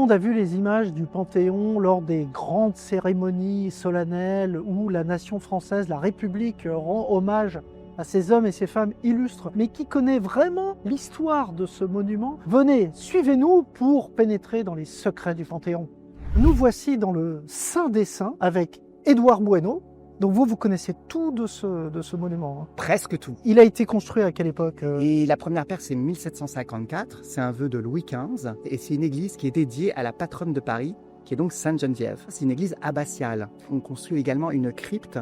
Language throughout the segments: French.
monde a vu les images du Panthéon lors des grandes cérémonies solennelles où la nation française, la République, rend hommage à ces hommes et ces femmes illustres. Mais qui connaît vraiment l'histoire de ce monument? Venez, suivez-nous pour pénétrer dans les secrets du Panthéon. Nous voici dans le Saint des Saints avec Édouard Bueno. Donc vous connaissez tout de ce monument, hein. Presque tout. Il a été construit à quelle époque? Et la première pierre, c'est 1754. C'est un vœu de Louis XV. Et c'est une église qui est dédiée à la patronne de Paris, qui est donc Sainte-Geneviève. C'est une église abbatiale. On construit également une crypte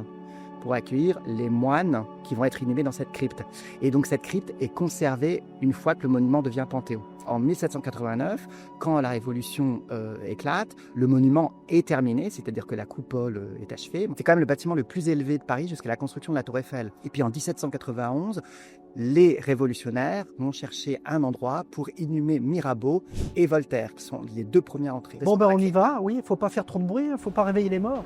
pour accueillir les moines qui vont être inhumés dans cette crypte. Et donc cette crypte est conservée une fois que le monument devient Panthéon. En 1789, quand la Révolution éclate, le monument est terminé, c'est-à-dire que la coupole est achevée. C'est quand même le bâtiment le plus élevé de Paris jusqu'à la construction de la Tour Eiffel. Et puis en 1791, les révolutionnaires vont chercher un endroit pour inhumer Mirabeau et Voltaire, qui sont les deux premières entrées. Bon ben on y va, oui, il ne faut pas faire trop de bruit, il ne faut pas réveiller les morts.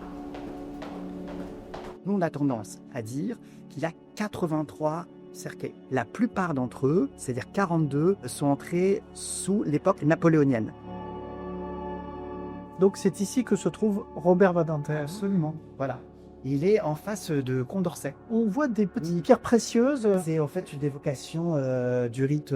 Nous, on a tendance à dire qu'il y a 83 cercueils. La plupart d'entre eux, c'est-à-dire 42, sont entrés sous l'époque napoléonienne. Donc c'est ici que se trouve Robert Badinter. Absolument. Voilà. Il est en face de Condorcet. On voit des petites pierres précieuses. C'est en fait une évocation du rite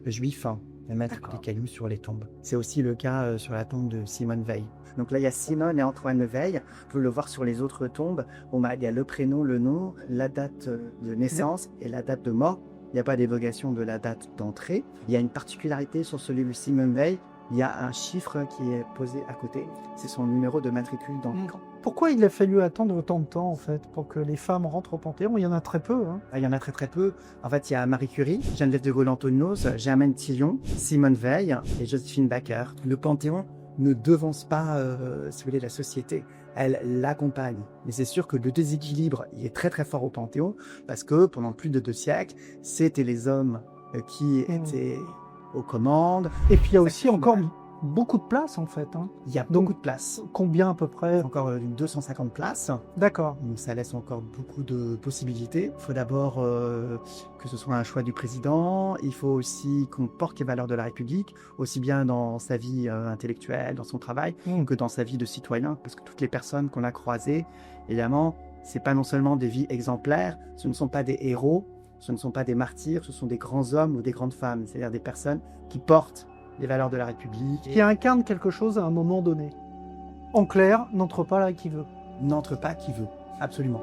juif, hein, de mettre des cailloux sur les tombes. C'est aussi le cas sur la tombe de Simone Veil. Donc là, il y a Simone et Antoine Veil. On peut le voir sur les autres tombes. Il y a le prénom, le nom, la date de naissance et la date de mort. Il n'y a pas d'évocation de la date d'entrée. Il y a une particularité sur celui de Simone Veil. Il y a un chiffre qui est posé à côté. C'est son numéro de matricule dans le camp. Pourquoi il a fallu attendre autant de temps, en fait, pour que les femmes rentrent au Panthéon? Il y en a très peu, hein. Il y en a très peu. En fait, il y a Marie Curie, Geneviève de Gaulle-Antonios, Germaine Tillion, Simone Veil et Joséphine Baker. Le Panthéon ne devance pas, si vous voulez, la société. Elle l'accompagne. Mais c'est sûr que le déséquilibre il est très très fort au Panthéon parce que pendant plus de 2 siècles, c'était les hommes qui étaient aux commandes. Et puis il y a aussi encore beaucoup de place en fait, hein. Il y a beaucoup de place. Combien à peu près? Encore 250 places. D'accord. Donc ça laisse encore beaucoup de possibilités. Il faut d'abord que ce soit un choix du président. Il faut aussi qu'on porte les valeurs de la République, aussi bien dans sa vie intellectuelle, dans son travail, que dans sa vie de citoyen. Parce que toutes les personnes qu'on a croisées, évidemment, c'est pas non seulement des vies exemplaires, ce ne sont pas des héros, ce ne sont pas des martyrs, ce sont des grands hommes ou des grandes femmes. C'est-à-dire des personnes qui portent les valeurs de la République. Qui incarne quelque chose à un moment donné. En clair, n'entre pas là qui veut. N'entre pas qui veut, absolument.